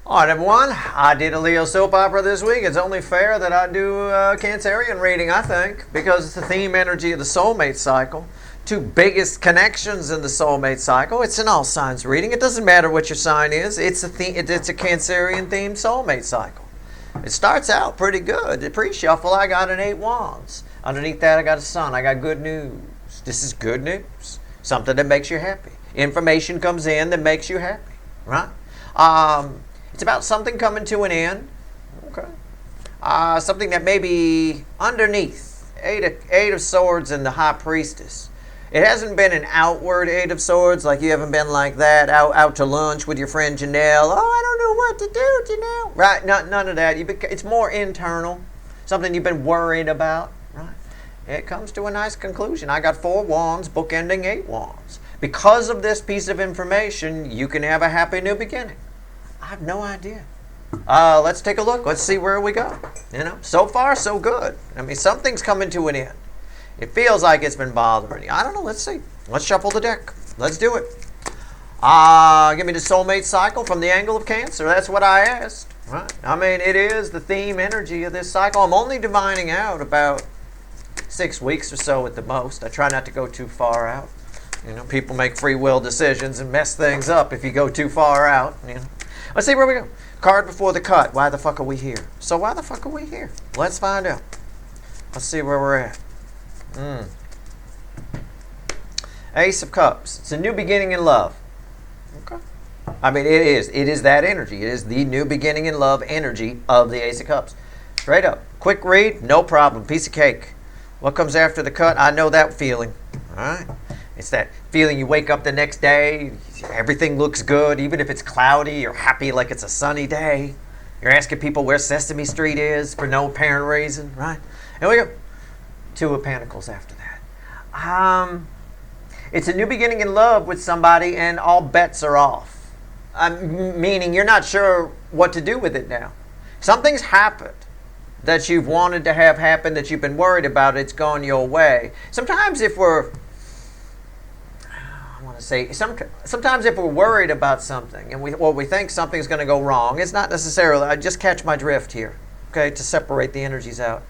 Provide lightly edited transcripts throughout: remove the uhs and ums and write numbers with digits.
All right, everyone. I did a Leo soap opera this week. It's only fair that I do a Cancerian reading, I think, because it's the theme energy of the soulmate cycle. Two biggest connections in the soulmate cycle. It's an all signs reading. It doesn't matter what your sign is. It's a Cancerian themed soulmate cycle. It starts out pretty good. The pre-shuffle, I got an 8 wands. Underneath that, I got a sun. I got good news. This is good news. Something that makes you happy. Information comes in that makes you happy, right? It's about something coming to an end. Okay. Something that may be underneath. Eight of Swords and the High Priestess. It hasn't been an outward Eight of Swords, like you haven't been like that, out to lunch with your friend Janelle. Oh, I don't know what to do, Janelle. Right, none of that. It's more internal. Something you've been worried about. Right. It comes to a nice conclusion. I got 4 wands, bookending 8 wands. Because of this piece of information, you can have a happy new beginning. I have no idea. Let's take a look. Let's see where we go. So far, so good. I mean, something's coming to an end. It feels like it's been bothering you. I don't know. Let's see. Let's shuffle the deck. Let's do it. Give me the soulmate cycle from the angle of Cancer. That's what I asked. Right? I mean, it is the theme energy of this cycle. I'm only divining out about 6 weeks or so at the most. I try not to go too far out. People make free will decisions and mess things up if you go too far out. Let's see where we go. Card before the cut. Why the fuck are we here? So why the fuck are we here? Let's find out. Let's see where we're at. Ace of Cups. It's a new beginning in love. Okay. I mean, it is. It is that energy. It is the new beginning in love energy of the Ace of Cups. Straight up. Quick read, no problem. Piece of cake. What comes after the cut? I know that feeling. All right. It's that feeling you wake up the next day, everything looks good, even if it's cloudy, you're happy like it's a sunny day. You're asking people where Sesame Street is for no apparent reason, right? Here we go. 2 of Pentacles after that. It's a new beginning in love with somebody and all bets are off. Meaning you're not sure what to do with it now. Something's happened that you've wanted to have happen, that you've been worried about, it's gone your way. Sometimes if we're sometimes if we're worried about something and we think something's going to go wrong, it's not necessarily, I just catch my drift here, okay, to separate the energies out.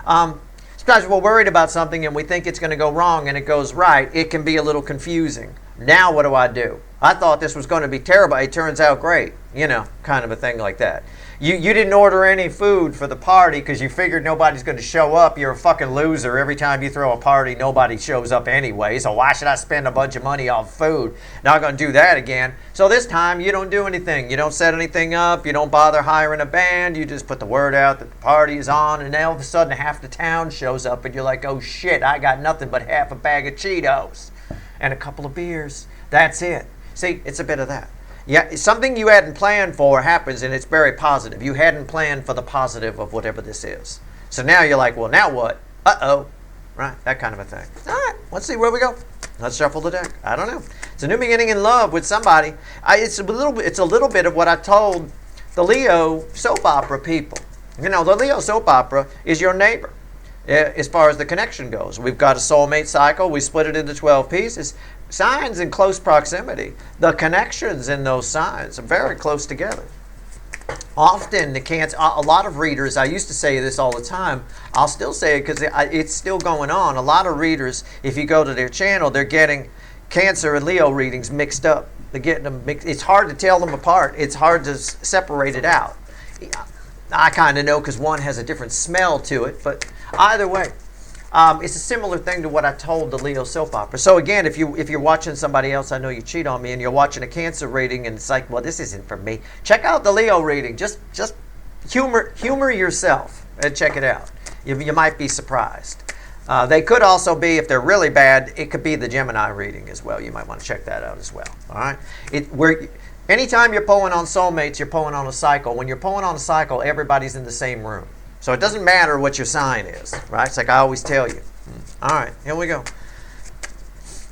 Sometimes we're worried about something and we think it's going to go wrong and it goes right. It can be a little confusing. Now what do? I thought this was going to be terrible. It turns out great, kind of a thing like that. You didn't order any food for the party because you figured nobody's going to show up. You're a fucking loser. Every time you throw a party, nobody shows up anyway. So why should I spend a bunch of money on food? Not going to do that again. So this time you don't do anything. You don't set anything up. You don't bother hiring a band. You just put the word out that the party is on. And then all of a sudden half the town shows up and you're like, oh shit, I got nothing but half a bag of Cheetos and a couple of beers. That's it. See, it's a bit of that. Yeah, something you hadn't planned for happens and it's very positive. You hadn't planned for the positive of whatever this is. So now you're like, well, now what? Uh-oh. Right? That kind of a thing. All right, let's see where we go. Let's shuffle the deck. I don't know. It's a new beginning in love with somebody. It's a little bit of what I told the Leo soap opera people. The Leo soap opera is your neighbor. As far as the connection goes, we've got a soulmate cycle. We split it into 12 pieces. Signs in close proximity. The connections in those signs are very close together. Often, a lot of readers, I used to say this all the time, I'll still say it because it's still going on. A lot of readers, if you go to their channel, they're getting Cancer and Leo readings mixed up. They're getting them mixed. It's hard to tell them apart. It's hard to separate it out. I kind of know because one has a different smell to it, but either way, it's a similar thing to what I told the Leo soap opera. So again, if you're watching somebody else, I know you cheat on me, and you're watching a Cancer reading, and it's like, well, this isn't for me. Check out the Leo reading. Just humor yourself and check it out. You might be surprised. They could also be, if they're really bad, it could be the Gemini reading as well. You might want to check that out as well. All right. Anytime you're pulling on soulmates, you're pulling on a cycle. When you're pulling on a cycle, everybody's in the same room. So it doesn't matter what your sign is, right? It's like I always tell you. All right, here we go.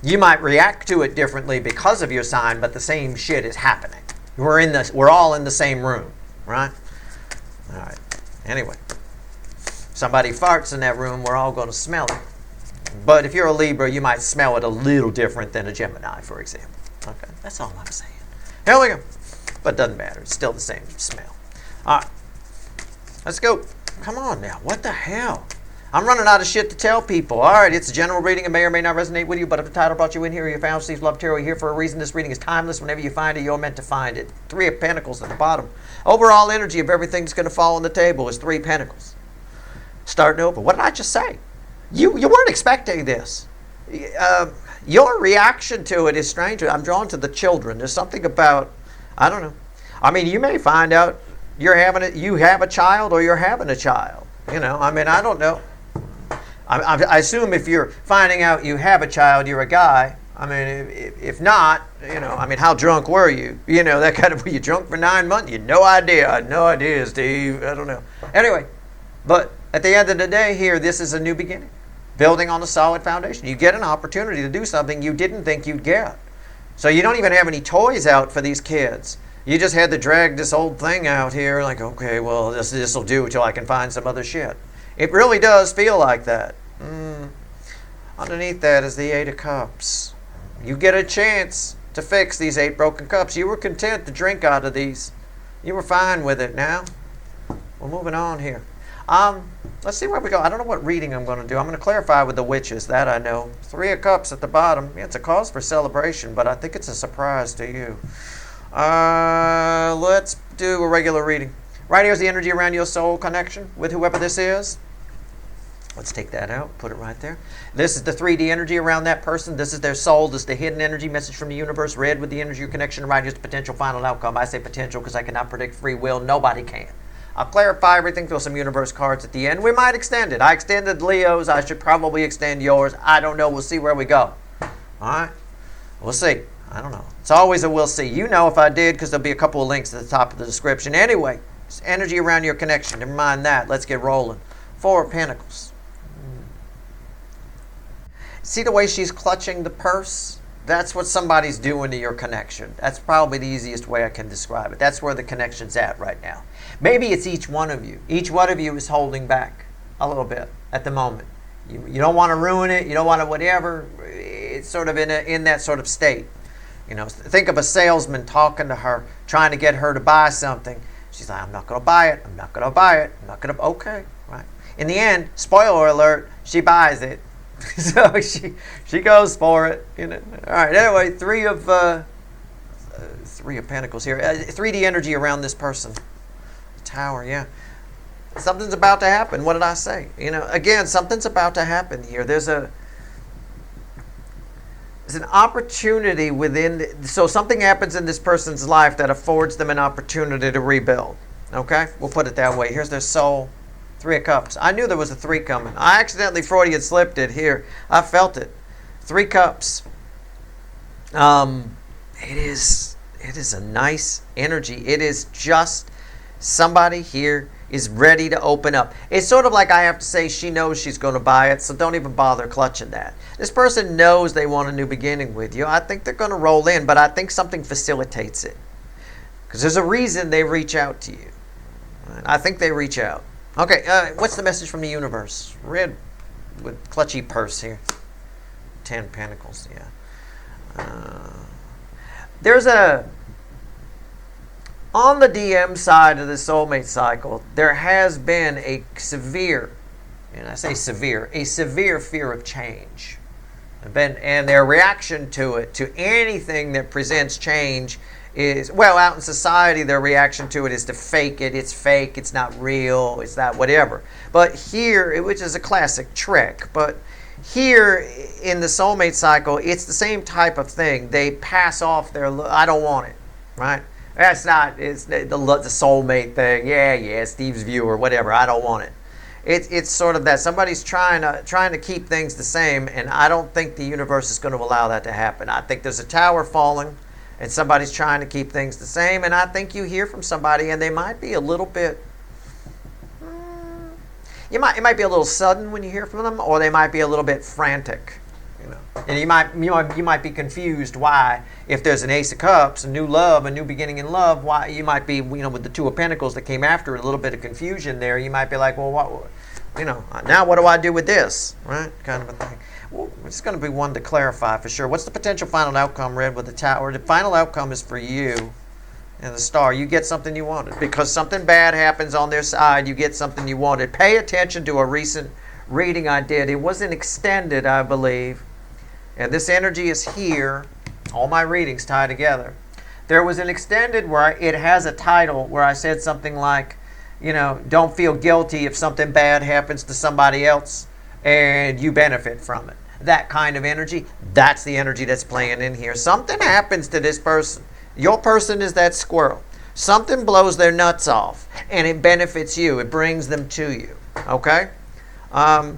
You might react to it differently because of your sign, but the same shit is happening. We're all in the same room, right? All right. Anyway, somebody farts in that room, we're all going to smell it. But if you're a Libra, you might smell it a little different than a Gemini, for example. Okay, that's all I'm saying. Here we go. But it doesn't matter. It's still the same smell. All right. Let's go. Come on now. What the hell? I'm running out of shit to tell people. All right, it's a general reading. It may or may not resonate with you, but if the title brought you in here, you found Steve's Love Tarot, you're here for a reason. This reading is timeless. Whenever you find it, you're meant to find it. 3 of Pentacles at the bottom. Overall energy of everything that's going to fall on the table is 3 Pentacles. Starting over. What did I just say? You weren't expecting this. Your reaction to it is strange. I'm drawn to the children. There's something about, I don't know. I mean, you may find out you have a child or you're having a child. I mean, I don't know. I assume if you're finding out you have a child, you're a guy. I mean, if not, I mean, how drunk were you? That kind of, were you drunk for 9 months? You had no idea. I had no idea, Steve. I don't know. Anyway, but at the end of the day here, this is a new beginning. Building on a solid foundation. You get an opportunity to do something you didn't think you'd get. So you don't even have any toys out for these kids. You just had to drag this old thing out here like, okay, well, this will do until I can find some other shit. It really does feel like that. Underneath that is the 8 of Cups. You get a chance to fix these 8 broken cups. You were content to drink out of these. You were fine with it. Now, we're moving on here. Let's see where we go. I don't know what reading I'm going to do. I'm going to clarify with the witches. That I know. 3 of Cups at the bottom. Yeah, it's a cause for celebration, but I think it's a surprise to you. Let's do a regular reading. Right here is the energy around your soul connection with whoever this is. Let's take that out, put it right there. This is the 3D energy around that person. This is their soul. This is the hidden energy message from the universe. Red with the energy of connection. Right here's the potential final outcome. I say potential because I cannot predict free will. Nobody can. I'll clarify everything, throw some universe cards at the end. We might extend it. I extended Leo's. I should probably extend yours. I don't know. We'll see where we go. All right? We'll see. I don't know. It's always a we'll see. You know if I did because there'll be a couple of links at the top of the description. Anyway, it's energy around your connection. Never mind that. Let's get rolling. 4 of Pentacles. See the way she's clutching the purse? That's what somebody's doing to your connection. That's probably the easiest way I can describe it. That's where the connection's at right now. Maybe it's each one of you. Each one of you is holding back a little bit at the moment. You don't want to ruin it. You don't want to whatever. It's sort of in that sort of state. Think of a salesman talking to her, trying to get her to buy something. She's like, I'm not going to buy it. I'm not going to buy it. I'm not going to. Okay, right. In the end, spoiler alert, she buys it. So she goes for it. All right. Anyway, 3 of Pentacles here. 3D energy around this person. Tower. Yeah. Something's about to happen. What did I say? Again, something's about to happen here. There's an opportunity within. So something happens in this person's life that affords them an opportunity to rebuild. Okay, we'll put it that way. Here's their soul. 3 of Cups. I knew there was a 3 coming. I accidentally Freudian slipped it here. I felt it. 3 Cups. It is a nice energy. It is just somebody here is ready to open up. It's sort of like I have to say she knows she's going to buy it, so don't even bother clutching that. This person knows they want a new beginning with you. I think they're going to roll in, but I think something facilitates it. Because there's a reason they reach out to you. I think they reach out. Okay, what's the message from the universe? Red with clutchy purse here. 10 Pentacles, yeah. There's on the DM side of the soulmate cycle, there has been a severe, and I say severe, a severe fear of change. And their reaction to it, to anything that presents change, is, well, out in society, their reaction to it is to fake it. It's fake. It's not real. It's not whatever. But here, which is a classic trick, but here in the soulmate cycle, it's the same type of thing. They pass off their, I don't want it, right? That's not, it's the soulmate thing. Yeah, Steve's view or whatever. I don't want it. It's sort of that. Somebody's trying to keep things the same, and I don't think the universe is going to allow that to happen. I think there's a tower falling, and somebody's trying to keep things the same, and I think you hear from somebody, and they might be a little bit, it might be a little sudden when you hear from them, or they might be a little bit frantic, and you might be confused why, if there's an Ace of Cups, a new love, a new beginning in love, why you might be, with the 2 of Pentacles that came after it, a little bit of confusion there. You might be like, well, what, now what do I do with this, right? Kind of a thing. Well, it's going to be one to clarify for sure. What's the potential final outcome, Red with the Tower? The final outcome is for you. and the star. You get something you wanted. Because something bad happens on their side, you get something you wanted. Pay attention to a recent reading I did. It wasn't extended, I believe. And this energy is here. All my readings tie together. There was an extended where it has a title where I said something like, don't feel guilty if something bad happens to somebody else and you benefit from it. That kind of energy, that's the energy that's playing in here. Something happens to this person. Your person is that squirrel. Something blows their nuts off and it benefits you. It brings them to you. Okay? But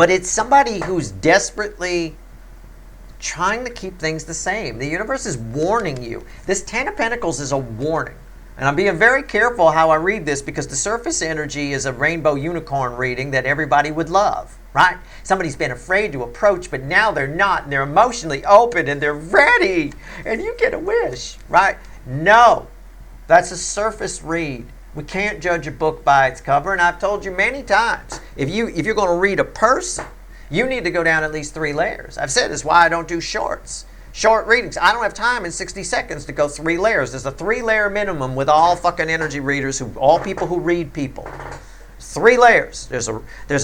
it's somebody who's desperately trying to keep things the same. The universe is warning you. This Ten of Pentacles is a warning. And I'm being very careful how I read this because the surface energy is a rainbow unicorn reading that everybody would love, right? Somebody's been afraid to approach, but now they're not. And they're emotionally open and they're ready. And you get a wish, right? No, that's a surface read. We can't judge a book by its cover. And I've told you many times, if you're going to read a person, you need to go down at least 3 layers. I've said this is why I don't do shorts. Short readings. I don't have time in 60 seconds to go 3 layers. There's a 3-layer minimum with all fucking energy readers, all people who read people. 3 layers. There's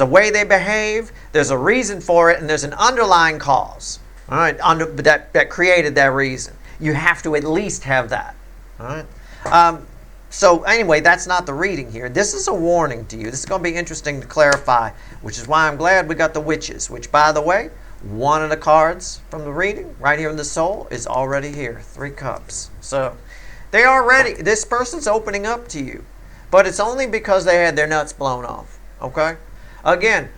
a way they behave, there's a reason for it, and there's an underlying cause. All right, that created that reason. You have to at least have that. All right. So anyway, that's not the reading here. This is a warning to you. This is going to be interesting to clarify, which is why I'm glad we got the witches, which, by the way, one of the cards from the reading, right here in the soul, is already here. 3 cups. So they are ready. This person's opening up to you. But it's only because they had their nuts blown off. Okay? Again,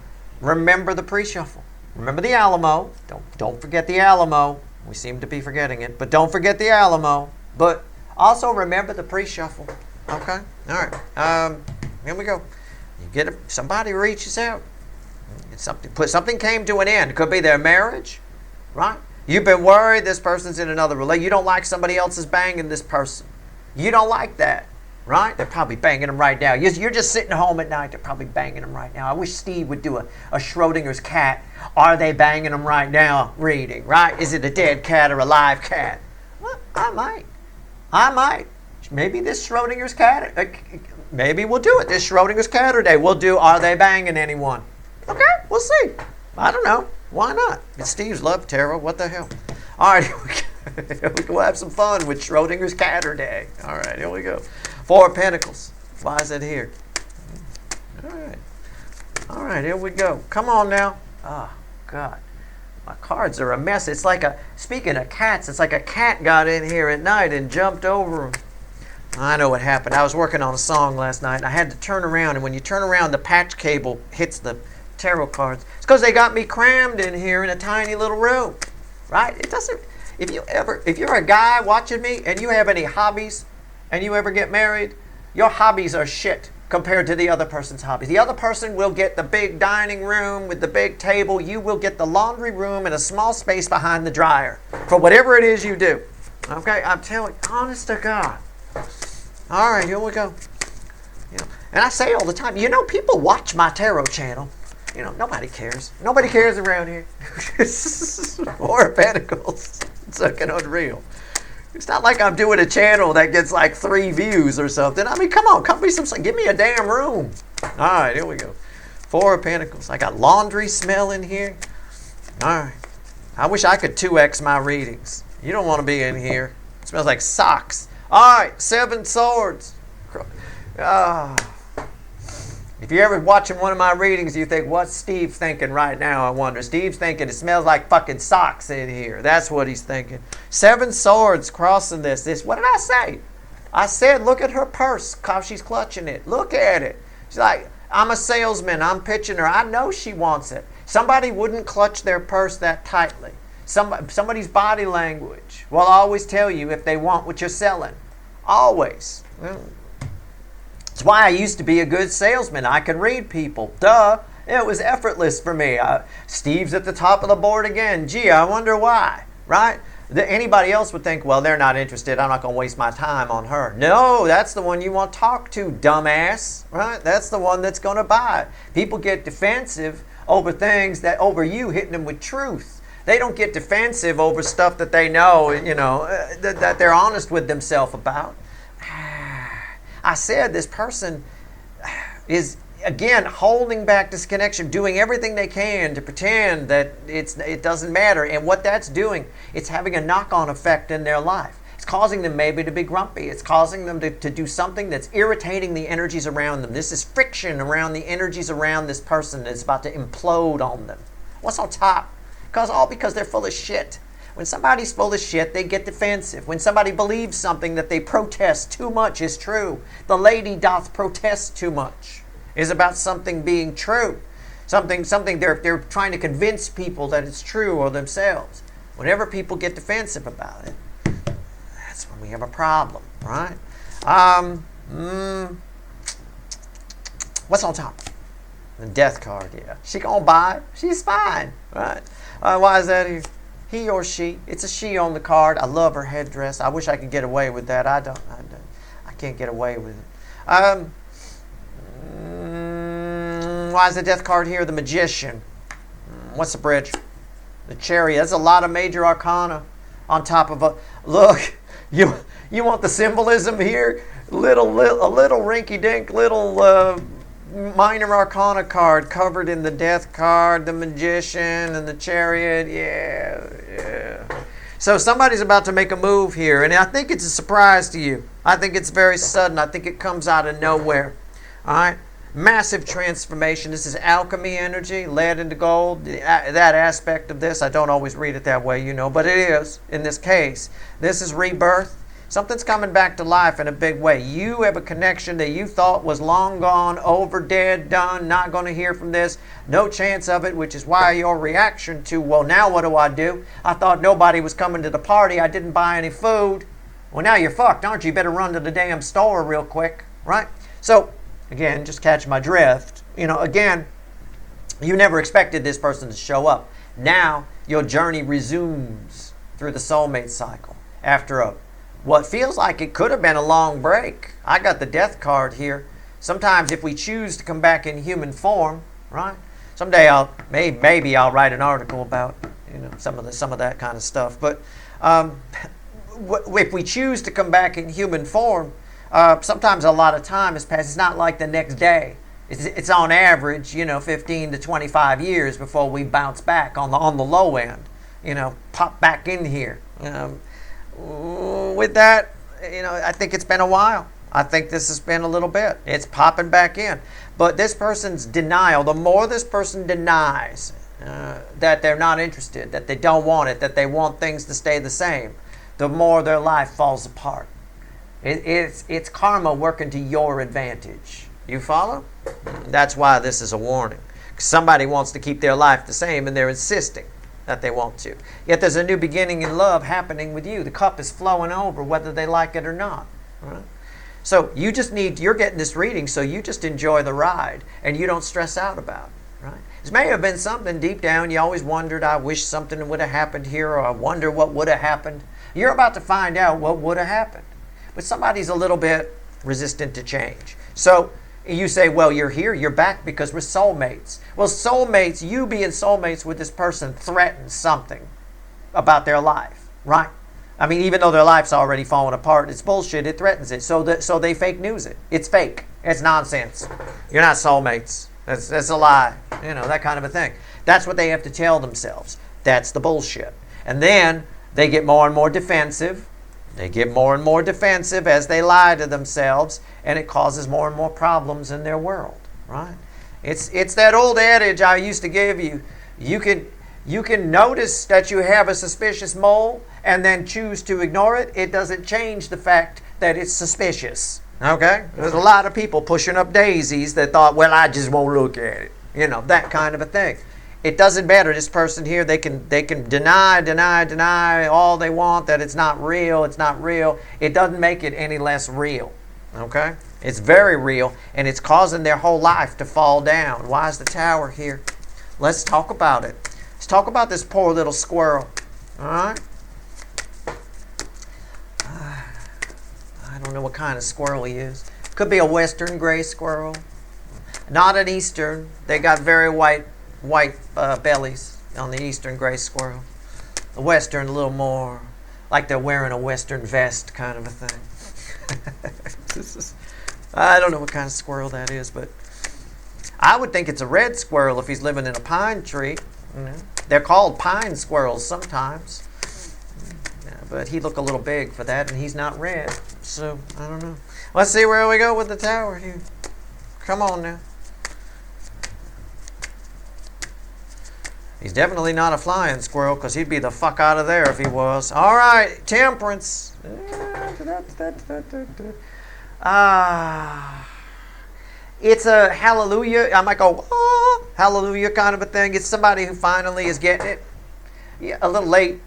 remember the pre-shuffle. Remember the Alamo. Don't forget the Alamo. We seem to be forgetting it. But don't forget the Alamo. But also remember the pre-shuffle. Okay? All right. Here we go. You get somebody reaches out. Something came to an end. It could be their marriage, right? You've been worried this person's in another relationship. You don't like somebody else is banging this person. You don't like that, right? They're probably banging them right now. You're just sitting home at night. They're probably banging them right now. I wish Steve would do a Schrodinger's cat. Are they banging them right now reading, right? Is it a dead cat or a live cat? Well, I might. Maybe this Schrodinger's cat, maybe we'll do it. This Schrodinger's cat day, we'll do Are They Banging Anyone? Okay, we'll see. I don't know. Why not? It's Steve's love tarot. What the hell? All right, we'll have some fun with Schrodinger's Catter Day. All right, here we go. 4 of Pentacles. Why is it here? All right, here we go. Come on now. Oh, God. My cards are a mess. It's like speaking of cats, it's like a cat got in here at night and jumped over them. I know what happened. I was working on a song last night, and I had to turn around, and when you turn around, the patch cable hits the tarot cards. It's because they got me crammed in here in a tiny little room, right? It doesn't. If you're a guy watching me and you have any hobbies, and you ever get married, your hobbies are shit compared to the other person's hobbies. The other person will get the big dining room with the big table. You will get the laundry room and a small space behind the dryer for whatever it is you do. Okay, I'm telling you, honest to God. All right, here we go. And I say all the time, people watch my tarot channel. Nobody cares. Nobody cares around here. 4 of Pentacles. It's fucking unreal. It's not like I'm doing a channel that gets like 3 views or something. I mean, come on, give me a damn room. All right, here we go. 4 of Pentacles. I got laundry smell in here. All right. I wish I could 2x my readings. You don't want to be in here. It smells like socks. All right, 7 swords. If you're ever watching one of my readings, you think, what's Steve thinking right now, I wonder. Steve's thinking it smells like fucking socks in here. That's what he's thinking. 7 swords crossing this. What did I say? I said, look at her purse, how she's clutching it. Look at it. She's like, I'm a salesman. I'm pitching her. I know she wants it. Somebody wouldn't clutch their purse that tightly. Somebody's body language will always tell you if they want what you're selling. Always. That's why I used to be a good salesman. I could read people. Duh. It was effortless for me. Steve's at the top of the board again. Gee, I wonder why. Right? Anybody else would think, well, they're not interested. I'm not going to waste my time on her. No, that's the one you want to talk to, dumbass. Right? That's the one that's going to buy. People get defensive over things over you hitting them with truth. They don't get defensive over stuff that they know, that they're honest with themselves about. I said this person is, again, holding back this connection, doing everything they can to pretend that it doesn't matter. And what that's doing, it's having a knock-on effect in their life. It's causing them maybe to be grumpy. It's causing them to do something that's irritating the energies around them. This is friction around the energies around this person that's about to implode on them. What's on top? Because they're full of shit. When somebody's full of shit, they get defensive. When somebody believes something that they protest too much is true. The lady doth protest too much is about something being true. Something they're trying to convince people that it's true or themselves. Whenever people get defensive about it, that's when we have a problem, right? What's on top? The death card, yeah. She gonna buy. She's fine, right? Why is that here? He or she. It's a she on the card. I love her headdress. I wish I could get away with that. I can't get away with it. Why is the death card here? The magician. What's the bridge? The chariot. That's a lot of major arcana on top of a... Look, you want the symbolism here? A little rinky-dink, little minor arcana card covered in the death card, the magician, and the chariot. Yeah. So somebody's about to make a move here, and I think it's a surprise to you. I think it's very sudden. I think it comes out of nowhere. All right? Massive transformation. This is alchemy energy, lead into gold. That aspect of this, I don't always read it that way, but it is in this case. This is rebirth. Something's coming back to life in a big way. You have a connection that you thought was long gone, over, dead, done, not going to hear from this, no chance of it, which is why your reaction to, well, now what do? I thought nobody was coming to the party. I didn't buy any food. Well, now you're fucked, aren't you? You better run to the damn store real quick, right? So, again, just catch my drift. Again, you never expected this person to show up. Now, your journey resumes through the soulmate cycle after what feels like it could have been a long break. I got the death card here. Sometimes if we choose to come back in human form, right? Someday maybe I'll write an article about some of that kind of stuff. But if we choose to come back in human form, sometimes a lot of time has passed. It's not like the next day. It's on average, 15 to 25 years before we bounce back on the low end. Pop back in here. With that, I think it's been a while. I think this has been a little bit. It's popping back in. But this person's denial, the more this person denies that they're not interested, that they don't want it, that they want things to stay the same, the more their life falls apart. It's karma working to your advantage. You follow? That's why this is a warning. Somebody wants to keep their life the same and they're insisting that they want to. Yet there's a new beginning in love happening with you. The cup is flowing over whether they like it or not. Right? So you're getting this reading so you just enjoy the ride and you don't stress out about it. Right? This may have been something deep down you always wondered, I wish something would have happened here, or I wonder what would have happened. You're about to find out what would have happened. But somebody's a little bit resistant to change. So you say, well, you're here, you're back because we're soulmates. Well, soulmates, you being soulmates with this person threatens something about their life, right? I mean, even though their life's already fallen apart, it's bullshit, it threatens it. So they fake news it. It's fake. It's nonsense. You're not soulmates. That's a lie. That kind of a thing. That's what they have to tell themselves. That's the bullshit. And then they get more and more defensive. They get more and more defensive as they lie to themselves, and it causes more and more problems in their world, right? It's that old adage I used to give you. You can notice that you have a suspicious mole and then choose to ignore it. It doesn't change the fact that it's suspicious, okay? There's a lot of people pushing up daisies that thought, well, I just won't look at it. That kind of a thing. It doesn't matter. This person here, they can deny all they want, that it's not real. It doesn't make it any less real. Okay? It's very real, and it's causing their whole life to fall down. Why is the tower here? Let's talk about it. Let's talk about this poor little squirrel. All right? I don't know what kind of squirrel he is. Could be a western gray squirrel. Not an eastern. They got very white bellies on the eastern gray squirrel. The Western, a little more like they're wearing a Western vest kind of a thing. I don't know what kind of squirrel that is, but I would think it's a red squirrel if he's living in a pine tree. They're called pine squirrels sometimes. Yeah, but he look a little big for that, and he's not red. So, I don't know. Let's see where we go with the tower here. Come on now. He's definitely not a flying squirrel, because he'd be the fuck out of there if he was. All right, temperance. It's a hallelujah. I might go, oh, hallelujah kind of a thing. It's somebody who finally is getting it. Yeah, a little late.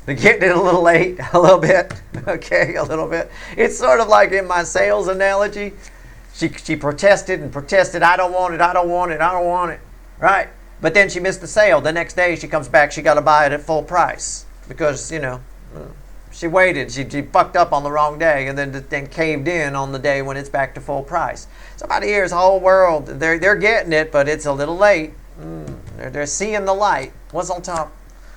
They're getting it a little late, a little bit. Okay, a little bit. It's sort of like in my sales analogy. She protested and protested. I don't want it, I don't want it, I don't want it. Right? But then she missed the sale. The next day she comes back, she got to buy it at full price. Because, she waited. She fucked up on the wrong day and then caved in on the day when it's back to full price. Somebody here is the whole world. They're getting it, but it's a little late. They're seeing the light. What's on top?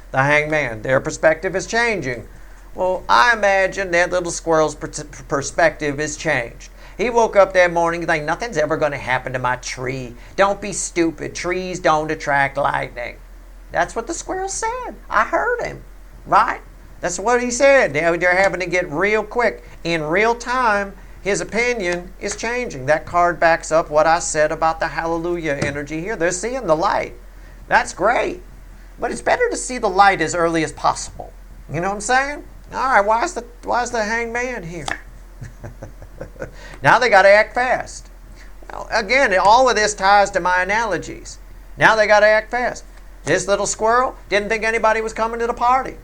The hangman. Their perspective is changing. Well, I imagine that little squirrel's perspective is changed. He woke up that morning like, nothing's ever going to happen to my tree. Don't be stupid. Trees don't attract lightning. That's what the squirrel said. I heard him. Right? That's what he said. They're having to get real quick. In real time, his opinion is changing. That card backs up what I said about the hallelujah energy here. They're seeing the light. That's great. But it's better to see the light as early as possible. You know what I'm saying? All right, why is the hangman here? Now they got to act fast. Well, again, all of this ties to my analogies. Now they got to act fast. This little squirrel didn't think anybody was coming to the party.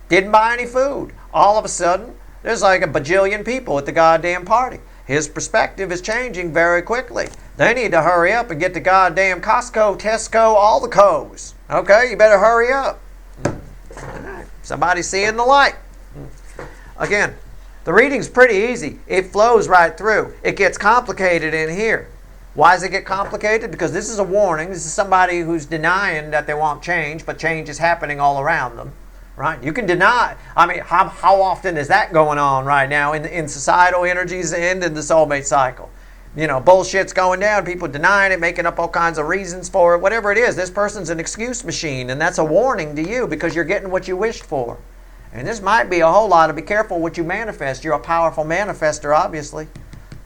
Didn't buy any food. All of a sudden, there's like a bajillion people at the goddamn party. His perspective is changing very quickly. They need to hurry up and get to goddamn Costco, Tesco, all the Co's. Okay, you better hurry up. All right. Somebody's seeing the light. Again, the reading's pretty easy. It flows right through. It gets complicated in here. Why does it get complicated? Because this is a warning. This is somebody who's denying that they want change, but change is happening all around them. Right? You can deny. I mean, how often is that going on right now in societal energies and in the soulmate cycle? Bullshit's going down. People denying it, making up all kinds of reasons for it. Whatever it is, this person's an excuse machine, and that's a warning to you because you're getting what you wished for. And this might be a whole lot of be careful what you manifest. You're a powerful manifester, obviously.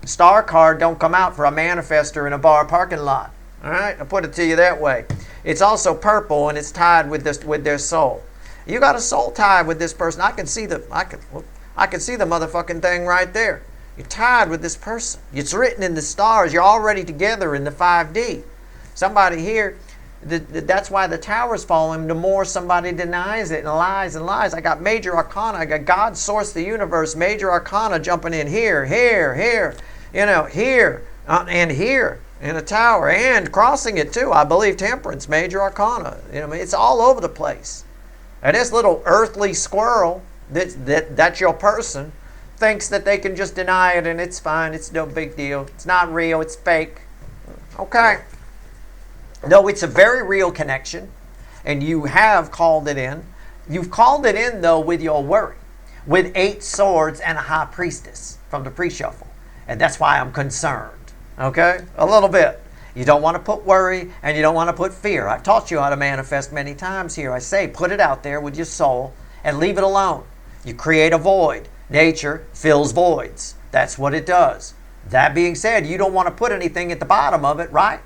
Star card don't come out for a manifester in a bar parking lot. All right? I'll put it to you that way. It's also purple, and it's tied with their soul. You got a soul tie with this person. I can see the motherfucking thing right there. You're tied with this person. It's written in the stars. You're already together in the 5D. Somebody here, that's why the tower's falling. The more somebody denies it and lies and lies. I got major arcana. I got God, source, the universe. Major arcana jumping in here, here, here, and here in a tower, and crossing it too. I believe temperance, major arcana. It's all over the place. And this little earthly squirrel, that's your person, thinks that they can just deny it and it's fine. It's no big deal. It's not real. It's fake. Okay. No, it's a very real connection, and you have called it in. You've called it in, though, with your worry, with 8 swords and a high priestess from the pre-shuffle. And that's why I'm concerned. Okay? A little bit. You don't want to put worry, and you don't want to put fear. I've taught you how to manifest many times here. I say, put it out there with your soul and leave it alone. You create a void. Nature fills voids. That's what it does. That being said, you don't want to put anything at the bottom of it, right?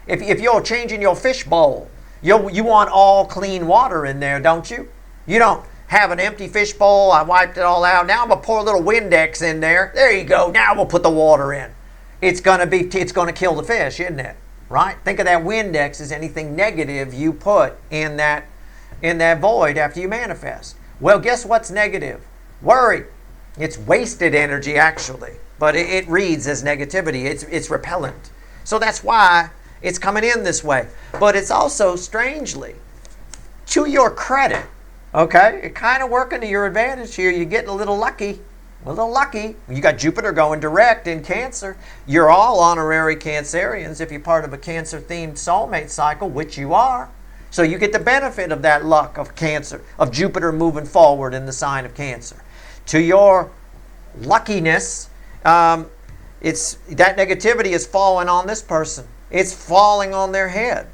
If you're changing your fish bowl, you want all clean water in there, don't you? You don't have an empty fish bowl. I wiped it all out. Now I'm going to pour a little Windex in there. There you go. Now we'll put the water in. It's going to kill the fish, isn't it? Right? Think of that Windex as anything negative you put in that void after you manifest. Well, guess what's negative? Worry. It's wasted energy, actually. But it reads as negativity. It's repellent. So that's why it's coming in this way. But it's also, strangely, to your credit, okay? It kind of working to your advantage here. You're getting a little lucky. A little lucky. You got Jupiter going direct in Cancer. You're all honorary Cancerians if you're part of a Cancer-themed soulmate cycle, which you are. So you get the benefit of that luck of Cancer, of Jupiter moving forward in the sign of Cancer. To your luckiness, it's that negativity is falling on this person. It's falling on their head.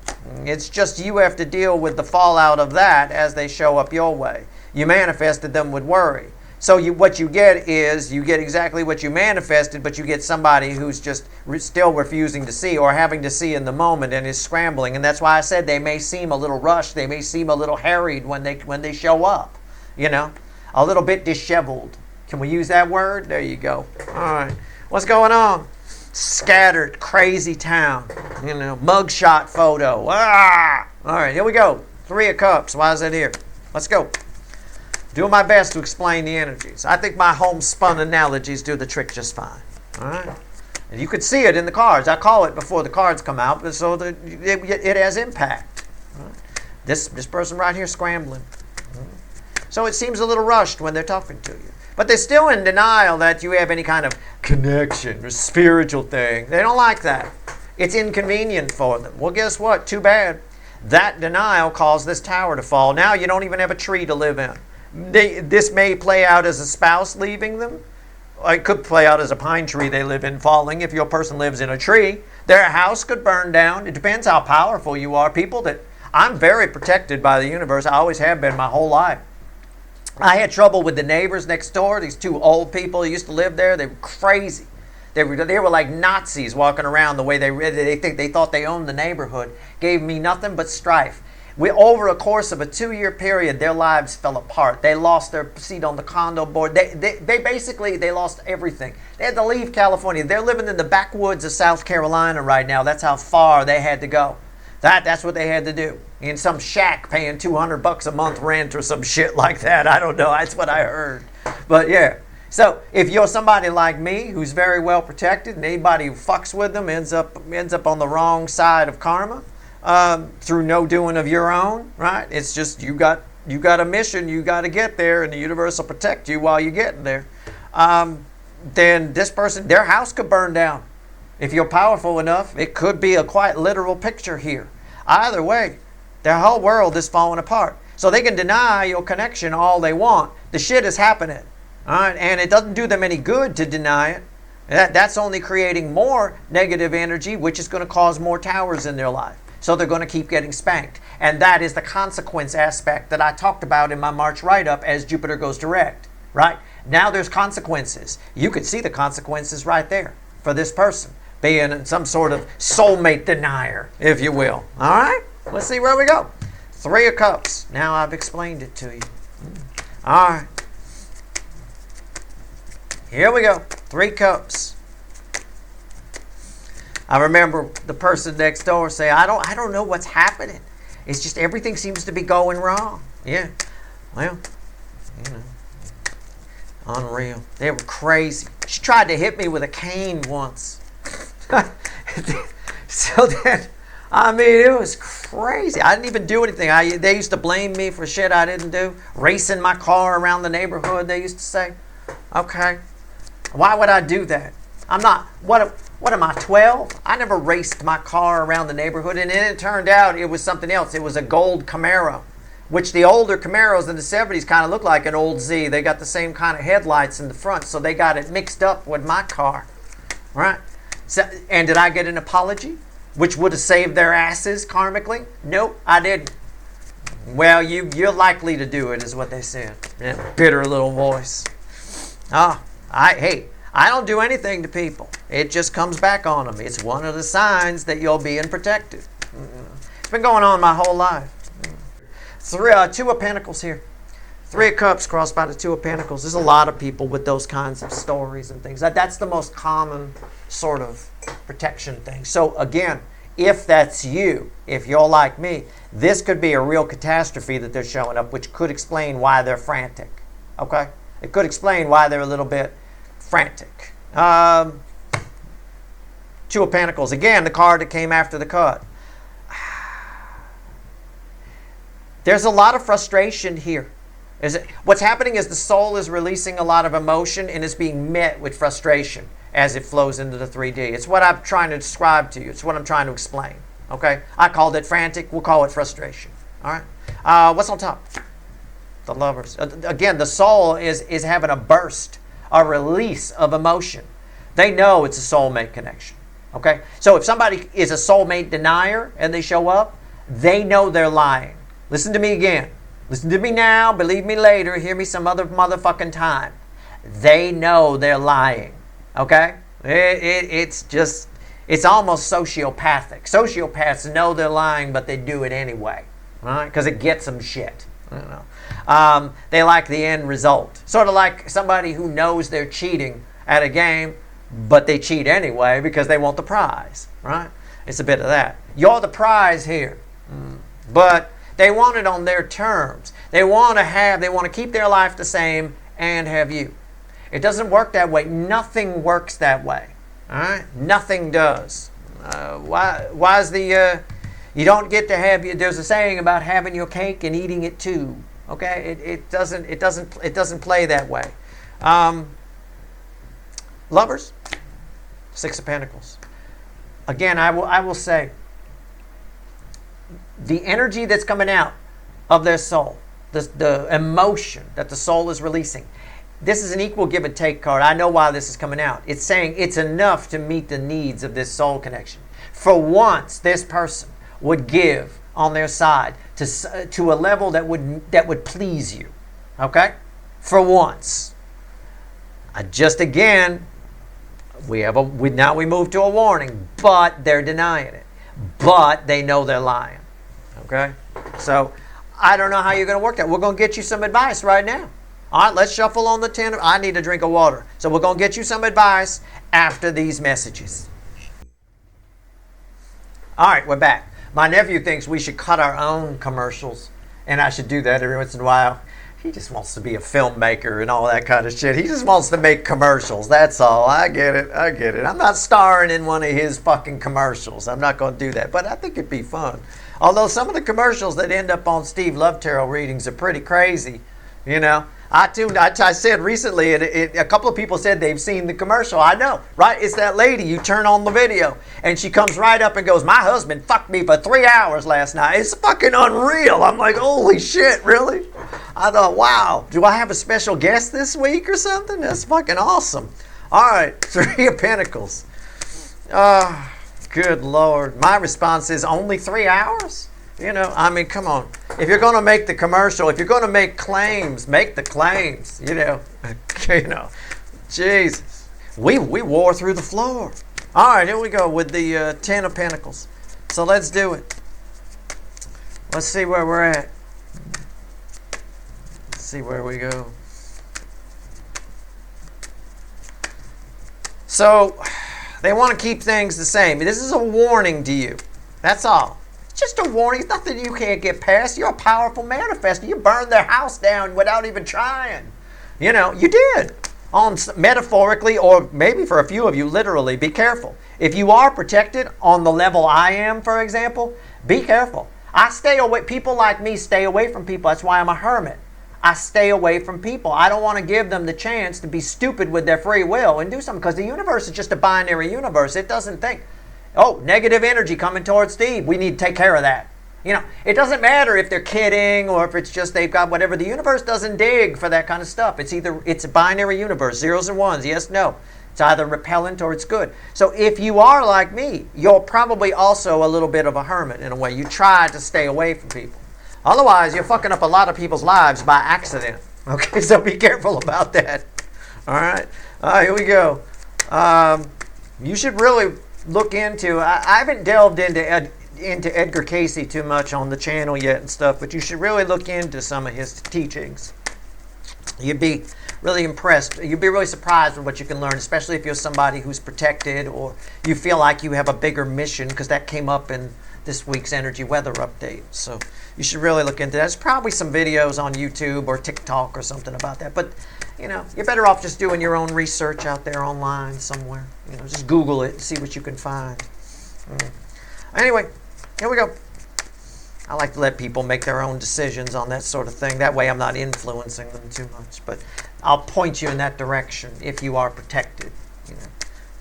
It's just you have to deal with the fallout of that as they show up your way. You manifested them with worry. So what you get is you get exactly what you manifested, but you get somebody who's just still refusing to see or having to see in the moment and is scrambling. And that's why I said they may seem a little rushed. They may seem a little harried when they show up. You know, a little bit disheveled. Can we use that word? There you go. All right. What's going on? Scattered, crazy town. You know, mugshot photo. Ah! All right, here we go. 3 of Cups. Why is that here? Let's go. Doing my best to explain the energies. I think my homespun analogies do the trick just fine. All right. And you could see it in the cards. I call it before the cards come out, but so that it has impact. Right. This person right here scrambling. So it seems a little rushed when they're talking to you. But they're still in denial that you have any kind of connection or spiritual thing. They don't like that. It's inconvenient for them. Well, guess what? Too bad. That denial caused this tower to fall. Now you don't even have a tree to live in. This may play out as a spouse leaving them. It could play out as a pine tree they live in falling. If your person lives in a tree, their house could burn down. It depends how powerful you are. I'm very protected by the universe. I always have been my whole life. I had trouble with the neighbors next door. These 2 old people who used to live there. They were crazy. They were like Nazis walking around the way they thought they owned the neighborhood. Gave me nothing but strife. Over a course of a 2-year period, their lives fell apart. They lost their seat on the condo board. They lost everything. They had to leave California. They're living in the backwoods of South Carolina right now. That's how far they had to go. That's what they had to do. In some shack paying $200 a month rent or some shit like that. I don't know. That's what I heard. But yeah. So if you're somebody like me who's very well protected and anybody who fucks with them ends up on the wrong side of karma through no doing of your own, right? It's just you got a mission. You got to get there and the universe will protect you while you're getting there. Then this person, their house could burn down. If you're powerful enough, it could be a quite literal picture here. Either way, their whole world is falling apart. So they can deny your connection all they want. The shit is happening. All right? And it doesn't do them any good to deny it. That's only creating more negative energy, which is going to cause more towers in their life. So they're going to keep getting spanked. And that is the consequence aspect that I talked about in my March write-up as Jupiter goes direct. Right? Now there's consequences. You could see the consequences right there for this person. Being some sort of soulmate denier, if you will. All right? Let's see where we go. 3 of Cups. Now I've explained it to you. All right. Here we go. 3 Cups. I remember the person next door say, I don't know what's happening. It's just everything seems to be going wrong. Yeah. Well, you know. Unreal. They were crazy. She tried to hit me with a cane once. So then, I mean, it was crazy. I didn't even do anything. They used to blame me for shit I didn't do. Racing my car around the neighborhood, they used to say. Okay. Why would I do that? I'm not, what am I, 12? I never raced my car around the neighborhood. And then it turned out it was something else. It was a gold Camaro, which the older Camaros in the 70s kind of looked like an old Z. They got the same kind of headlights in the front, so they got it mixed up with my car. Right? So, and did I get an apology, which would have saved their asses karmically? Nope, I didn't. Well, you're likely to do it, is what they said. That bitter little voice. I don't do anything to people. It just comes back on them. It's one of the signs that you're being protected. It's been going on my whole life. 2 of Pentacles here. 3 of Cups crossed by the 2 of Pentacles. There's a lot of people with those kinds of stories and things. That's the most common sort of protection thing. So again, if that's you, if you're like me, this could be a real catastrophe that they're showing up, which could explain why they're frantic. Okay? It could explain why they're a little bit frantic. 2 of Pentacles. Again, the card that came after the cut. There's a lot of frustration here. What's happening is the soul is releasing a lot of emotion and is being met with frustration as it flows into the 3D. It's what I'm trying to describe to you. It's what I'm trying to explain. Okay? I called it frantic. We'll call it frustration. All right. What's on top? The Lovers. Again, the soul is having a burst, a release of emotion. They know it's a soulmate connection. Okay? So if somebody is a soulmate denier and they show up, they know they're lying. Listen to me again. Listen to me now. Believe me later. Hear me some other motherfucking time. They know they're lying. Okay? It's almost sociopathic. Sociopaths know they're lying, but they do it anyway. Right? Because it gets them shit. I don't know. They like the end result. Sort of like somebody who knows they're cheating at a game, but they cheat anyway because they want the prize. Right? It's a bit of that. You're the prize here. But they want it on their terms. They want to keep their life the same and have you. It doesn't work that way. Nothing works that way. All right? Nothing does. Why is you don't get to have there's a saying about having your cake and eating it too. Okay? It doesn't play that way. Lovers, 6 of Pentacles. Again, I will say the energy that's coming out of their soul, the emotion that the soul is releasing. This is an equal give and take card. I know why this is coming out. It's saying it's enough to meet the needs of this soul connection. For once, this person would give on their side to a level that would please you. Okay? For once. Again, now we move to a warning, but they're denying it. But they know they're lying. Okay? So, I don't know how you're going to work that. We're going to get you some advice right now. All right, let's shuffle on the 10. I need a drink of water. So we're going to get you some advice after these messages. All right, we're back. My nephew thinks we should cut our own commercials, and I should do that every once in a while. He just wants to be a filmmaker and all that kind of shit. He just wants to make commercials. That's all. I get it. I'm not starring in one of his fucking commercials. I'm not going to do that. But I think it'd be fun. Although some of the commercials that end up on Steve Love Tarot readings are pretty crazy. You know, I said recently, a couple of people said they've seen the commercial. I know, right? It's that lady. You turn on the video, and she comes right up and goes, "My husband fucked me for 3 hours last night." It's fucking unreal. I'm like, holy shit, really? I thought, wow, do I have a special guest this week or something? That's fucking awesome. All right, 3 of Pentacles. Good Lord. My response is only 3 hours? You know, I mean, come on. If you're going to make the commercial, if you're going to make claims, make the claims. You know, Jesus. We wore through the floor. All right, here we go with the 10 of Pentacles. So let's do it. Let's see where we're at. Let's see where we go. So they want to keep things the same. This is a warning to you. That's all. Just a warning. It's nothing you can't get past. You're a powerful manifester. You burned their house down without even trying. You know, you did. Metaphorically, or maybe for a few of you, literally, be careful. If you are protected on the level I am, for example, be careful. I stay away. People like me stay away from people. That's why I'm a hermit. I stay away from people. I don't want to give them the chance to be stupid with their free will and do something, because the universe is just a binary universe. It doesn't think, oh, negative energy coming towards Steve, we need to take care of that. You know, it doesn't matter if they're kidding or if it's just they've got whatever. The universe doesn't dig for that kind of stuff. It's a binary universe, zeros and ones, yes, no. It's either repellent or it's good. So if you are like me, you're probably also a little bit of a hermit in a way. You try to stay away from people. Otherwise, you're fucking up a lot of people's lives by accident. Okay, so be careful about that. All right, here we go. You should really look into. I haven't delved into Edgar Cayce too much on the channel yet and stuff, but you should really look into some of his teachings. You'd be really impressed. You'd be really surprised with what you can learn, especially if you're somebody who's protected or you feel like you have a bigger mission, because that came up in this week's energy weather update. So you should really look into that. There's probably some videos on YouTube or TikTok or something about that. But, you know, you're better off just doing your own research out there online somewhere. You know, just Google it and see what you can find. Anyway, here we go. I like to let people make their own decisions on that sort of thing. That way I'm not influencing them too much. But I'll point you in that direction if you are protected. You know,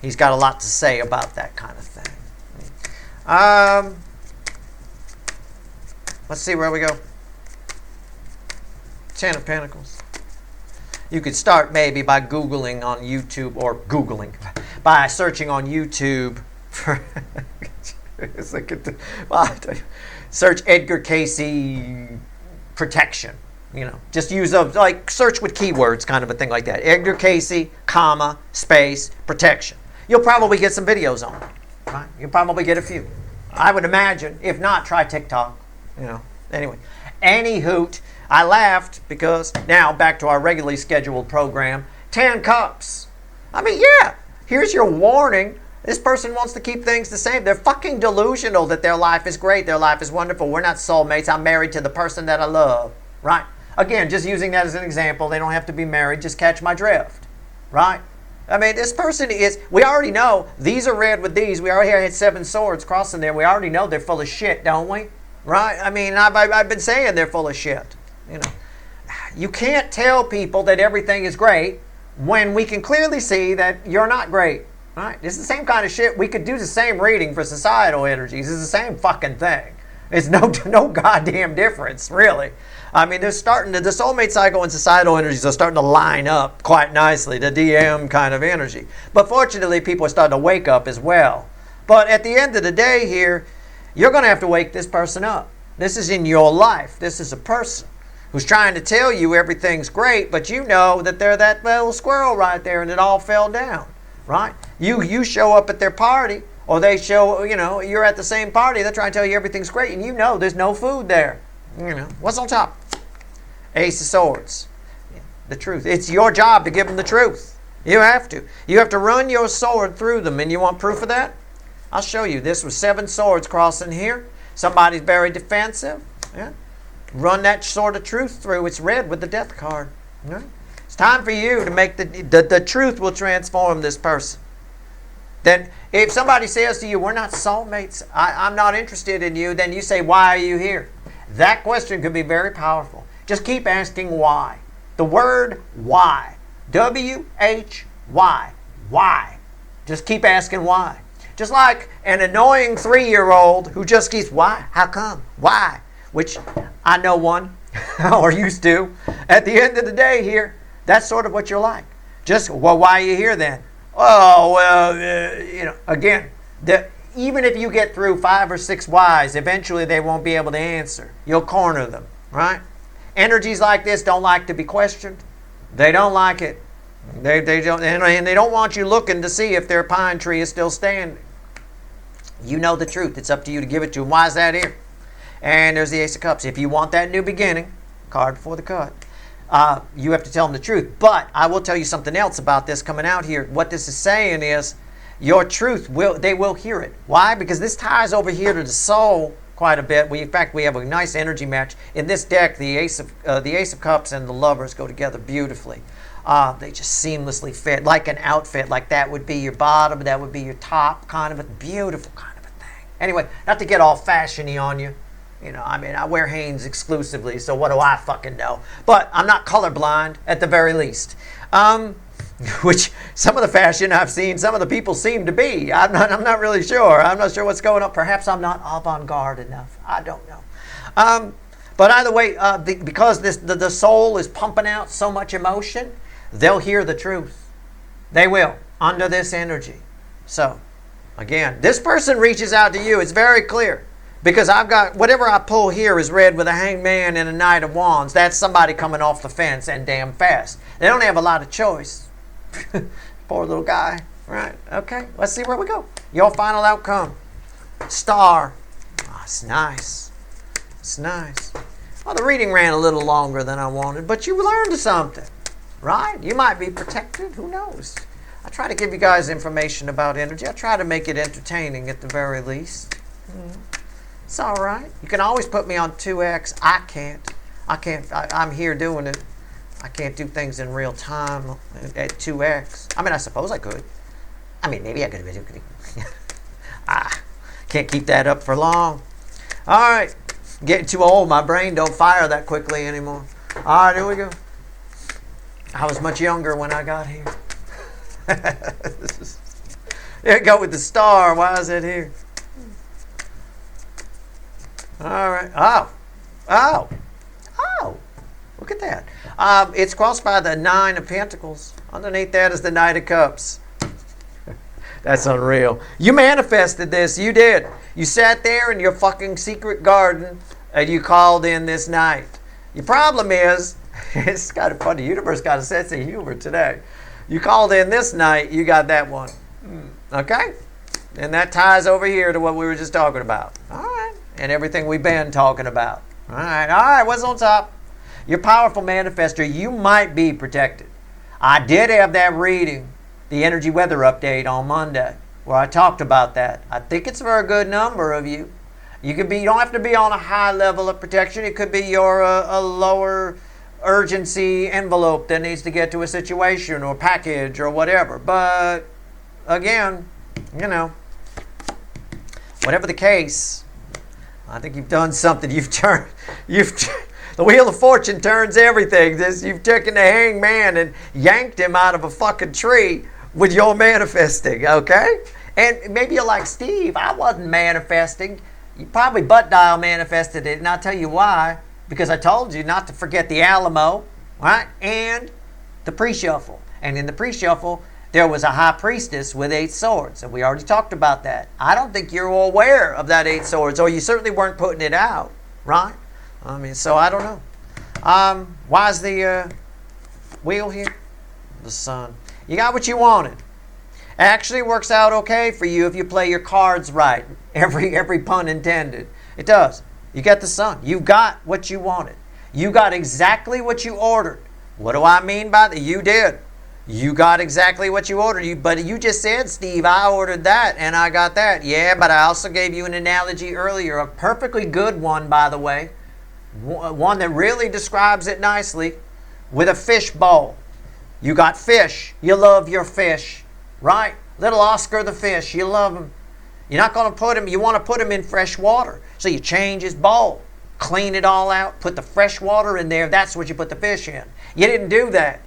he's got a lot to say about that kind of thing. Let's see where we go. 10 of Pentacles. You could start maybe by Googling on YouTube, or by searching on YouTube for search Edgar Casey protection. Just use search with keywords, kind of a thing like that. Edgar Casey, comma, space, protection. You'll probably get some videos on it. Right? You'll probably get a few. I would imagine. If not, try TikTok. Anyway. Any hoot. I laughed because now back to our regularly scheduled program. 10 cups. I mean, yeah. Here's your warning. This person wants to keep things the same. They're fucking delusional that their life is great. Their life is wonderful. We're not soulmates. I'm married to the person that I love. Right? Again, just using that as an example. They don't have to be married. Just catch my drift. Right? I mean, this person we already know, these are red with these. We already had 7 swords crossing there. We already know they're full of shit, don't we? Right? I mean, I've been saying they're full of shit. You can't tell people that everything is great when we can clearly see that you're not great. Right? It's the same kind of shit. We could do the same reading for societal energies. It's the same fucking thing. It's no goddamn difference, really. I mean, the soulmate cycle and societal energies are starting to line up quite nicely, the DM kind of energy. But fortunately, people are starting to wake up as well. But at the end of the day here, you're going to have to wake this person up. This is in your life. This is a person who's trying to tell you everything's great, but you know that they're that little squirrel right there and it all fell down, right? You show up at their party, or they show, you're at the same party, they're trying to tell you everything's great, and there's no food there. What's on top? Ace of Swords. The truth. It's your job to give them the truth. You have to. You have to run your sword through them. And you want proof of that? I'll show you. This was 7 swords crossing here. Somebody's very defensive. Yeah. Run that sword of truth through. It's red with the death card. Yeah. It's time for you to make the truth will transform this person. Then if somebody says to you, we're not soulmates, I'm not interested in you, then you say, why are you here? That question could be very powerful. Just keep asking why. The word why. W-H-Y. Why. Just keep asking why. Just like an annoying 3-year-old who just keeps, why? How come? Why? Which I know one, or used to. At the end of the day here, that's sort of what you're like. Just, well, why are you here then? Oh, well, again, even if you get through 5 or 6 whys, eventually they won't be able to answer. You'll corner them, right? Energies like this don't like to be questioned. They don't like it. They don't, and they don't want you looking to see if their pine tree is still standing. You know the truth. It's up to you to give it to them. Why is that here? And there's the Ace of Cups. If you want that new beginning, card before the cut, you have to tell them the truth. But I will tell you something else about this coming out here. What this is saying is your truth, they will hear it. Why? Because this ties over here to the soul quite a bit. In fact, we have a nice energy match. In this deck, the Ace of Cups and the Lovers go together beautifully. They just seamlessly fit, like an outfit. Like that would be your bottom, that would be your top, kind of a beautiful kind of a thing. Anyway, not to get all fashiony on you. I wear Hanes exclusively, so what do I fucking know? But I'm not colorblind, at the very least. Which some of the fashion I've seen, some of the people seem to be. I'm not really sure. I'm not sure what's going on. Perhaps I'm not avant-garde enough. I don't know. But either way, because the soul is pumping out so much emotion, they'll hear the truth. They will, under this energy. So, again, this person reaches out to you. It's very clear. Because I've got, whatever I pull here is red with a Hanged Man and a Knight of Wands. That's somebody coming off the fence and damn fast. They don't have a lot of choice. Poor little guy. Right, okay, let's see where we go. Your final outcome. Star. Oh, it's nice. It's nice. Well, the reading ran a little longer than I wanted, but you learned something. Right? You might be protected. Who knows? I try to give you guys information about energy. I try to make it entertaining at the very least. It's all right. You can always put me on 2X. I can't. I'm here doing it. I can't do things in real time at 2X. I mean, I suppose I could. I mean, maybe I could. Can't keep that up for long. All right. Getting too old. My brain don't fire that quickly anymore. All right, here we go. I was much younger when I got here. There you go with the star. Why is it here? All right. Oh, Oh. Oh. Look at that. It's crossed by the 9 of Pentacles. Underneath that is the Knight of Cups. That's unreal. You manifested this. You did. You sat there in your fucking secret garden and you called in this night. Your problem is, it's kind of funny. The universe got a sense of humor today. You called in this night, you got that one. Okay? And that ties over here to what we were just talking about. All right. And everything we've been talking about. All right. All right. What's on top? You're powerful manifester. You might be protected. I did have that reading, the energy weather update on Monday, where I talked about that. I think it's for a good number of you. You don't have to be on a high level of protection. It could be your a lower urgency envelope that needs to get to a situation or package or whatever. But again, whatever the case, I think you've done something. The Wheel of Fortune turns everything. You've taken the hangman and yanked him out of a fucking tree with your manifesting, okay? And maybe you're like, Steve, I wasn't manifesting. You probably butt dial manifested it, and I'll tell you why. Because I told you not to forget the Alamo, right? And the pre-shuffle. And in the pre-shuffle, there was a high priestess with 8 swords. And we already talked about that. I don't think you're aware of that 8 swords, or you certainly weren't putting it out, right? So I don't know. Why is the wheel here? The sun. You got what you wanted. Actually works out okay for you if you play your cards right. Every pun intended. It does. You got the sun. You got what you wanted. You got exactly what you ordered. What do I mean by that? You did. You got exactly what you ordered. But you just said, Steve, I ordered that and I got that. Yeah, but I also gave you an analogy earlier, a perfectly good one, by the way. One that really describes it nicely, with a fish bowl. You got fish. You love your fish, right? Little Oscar the fish. You love him. You're not going to put him, you want to put him in fresh water. So you change his bowl, clean it all out, put the fresh water in there. That's what you put the fish in. You didn't do that.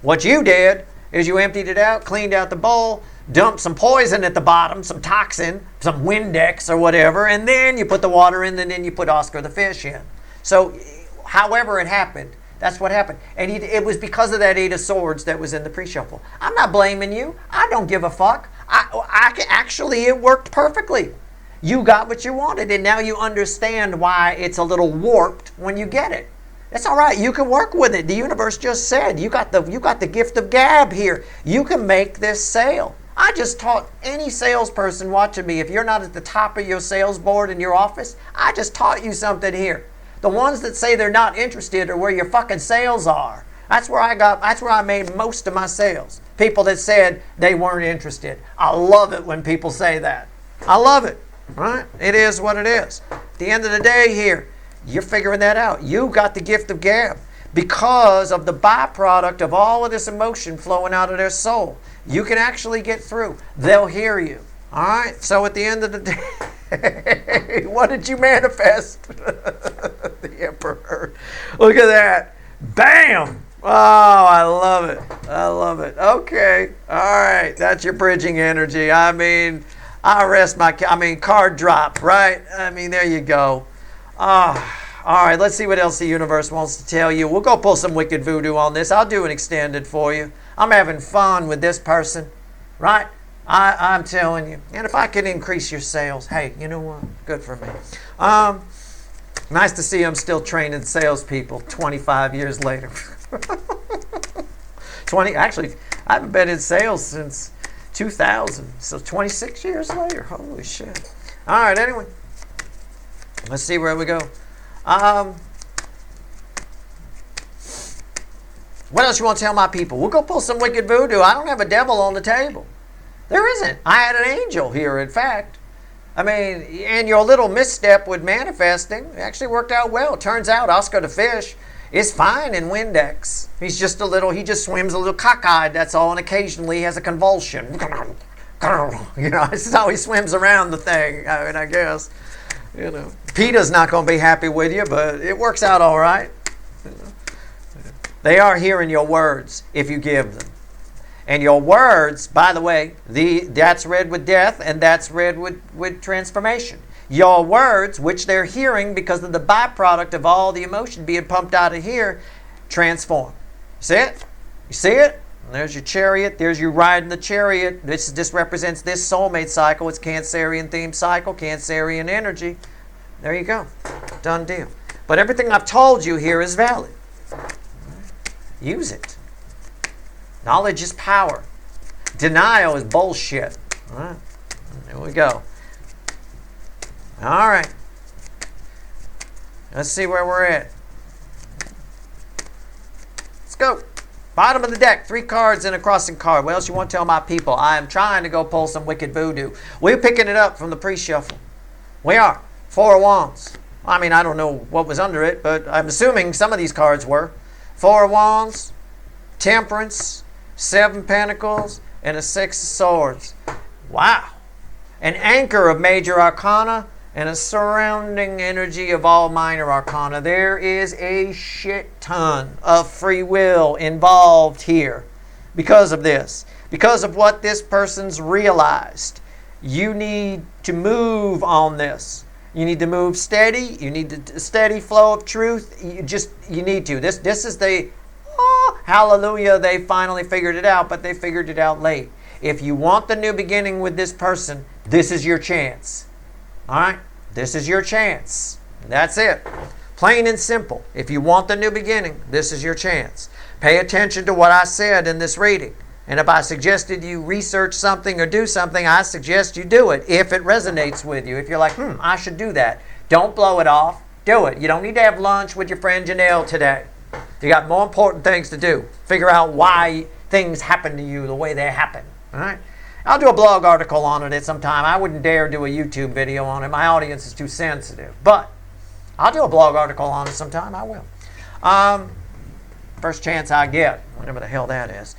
What you did is you emptied it out, cleaned out the bowl, dumped some poison at the bottom, some toxin, some Windex or whatever, and then you put the water in, and then you put Oscar the fish in. So, however it happened, that's what happened. And it was because of that 8 of swords that was in the pre-shuffle. I'm not blaming you. I don't give a fuck. Actually, it worked perfectly. You got what you wanted, and now you understand why it's a little warped when you get it. That's all right. You can work with it. The universe just said, you got the gift of gab here. You can make this sale. I just taught any salesperson watching me, if you're not at the top of your sales board in your office, I just taught you something here. The ones that say they're not interested are where your fucking sales are. That's where I made most of my sales. People that said they weren't interested. I love it when people say that. I love it, right? It is what it is. At the end of the day here, you're figuring that out. You got the gift of gab because of the byproduct of all of this emotion flowing out of their soul. You can actually get through. They'll hear you. All right? So at the end of the day, what did you manifest? The Emperor. Look at that. Bam! Oh, I love it. I love it. Okay. All right. That's your bridging energy. I mean, card drop, right? There you go. All right. Let's see what else the universe wants to tell you. We'll go pull some wicked voodoo on this. I'll do an extended for you. I'm having fun with this person, right? I'm telling you. And if I can increase your sales, hey, you know what? Good for me. Nice to see I'm still training salespeople 25 years later. Actually, I haven't been in sales since 2000, so 26 years later. Holy shit. All right, anyway. Let's see where we go. What else you want to tell my people? We'll go pull some wicked voodoo. I don't have a devil on the table. There isn't. I had an angel here, in fact. And your little misstep with manifesting actually worked out well. Turns out Oscar the Fish is fine in Windex. He just swims a little cockeyed, that's all, and occasionally he has a convulsion. This is how he swims around the thing, I guess. PETA's not going to be happy with you, but it works out all right. They are hearing your words if you give them. And your words, by the way, that's read with death and that's read with transformation. Your words, which they're hearing because of the byproduct of all the emotion being pumped out of here, transform. See it? You see it? And there's your chariot. There's you riding the chariot. This represents this soulmate cycle. It's Cancerian theme cycle, Cancerian energy. There you go. Done deal. But everything I've told you here is valid. Use it. Knowledge is power. Denial is bullshit. All right. There we go. All right. Let's see where we're at. Let's go. Bottom of the deck, 3 cards and a crossing card. What else you want to tell my people? I am trying to go pull some wicked voodoo. We're picking it up from the pre-shuffle. We are. 4 of Wands. I mean, I don't know what was under it, but I'm assuming some of these cards were. 4 of Wands, Temperance, 7 Pentacles, and a 6 of Swords. Wow. An anchor of major arcana and a surrounding energy of all minor arcana. There is a shit ton of free will involved here because of this. Because of what this person's realized. You need to move on this. You need to move steady. You need a steady flow of truth. You need to. This is the hallelujah, they finally figured it out, but they figured it out late. If you want the new beginning with this person, this is your chance. All right? This is your chance. That's it. Plain and simple. If you want the new beginning, this is your chance. Pay attention to what I said in this reading. And if I suggested you research something or do something, I suggest you do it if it resonates with you. If you're like, I should do that. Don't blow it off. Do it. You don't need to have lunch with your friend Janelle today. You got more important things to do. Figure out why things happen to you the way they happen. All right? I'll do a blog article on it at some time. I wouldn't dare do a YouTube video on it. My audience is too sensitive. But I'll do a blog article on it sometime. I will. First chance I get, whatever the hell that is.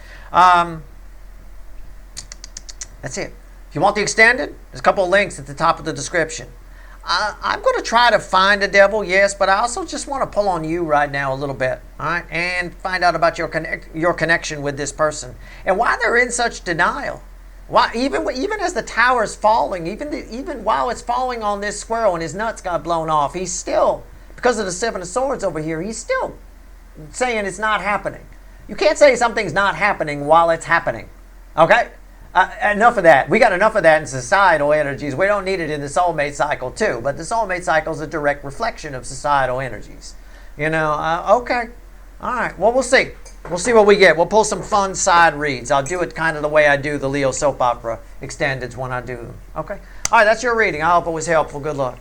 That's it. If you want the extended, there's a couple of links at the top of the description. I'm going to try to find a devil, yes, but I also just want to pull on you right now a little bit, all right, and find out about your connection with this person and why they're in such denial. Why even as the tower's falling, even while it's falling on this squirrel and his nuts got blown off, he's still, because of the 7 of Swords over here, he's still saying it's not happening. You can't say something's not happening while it's happening, okay? Enough of that. We got enough of that in societal energies. We don't need it in the soulmate cycle too. But the soulmate cycle is a direct reflection of societal energies. You know, okay. All right. Well, we'll see. We'll see what we get. We'll pull some fun side reads. I'll do it kind of the way I do the Leo soap opera extendeds when I do them. Okay. All right. That's your reading. I hope it was helpful. Good luck.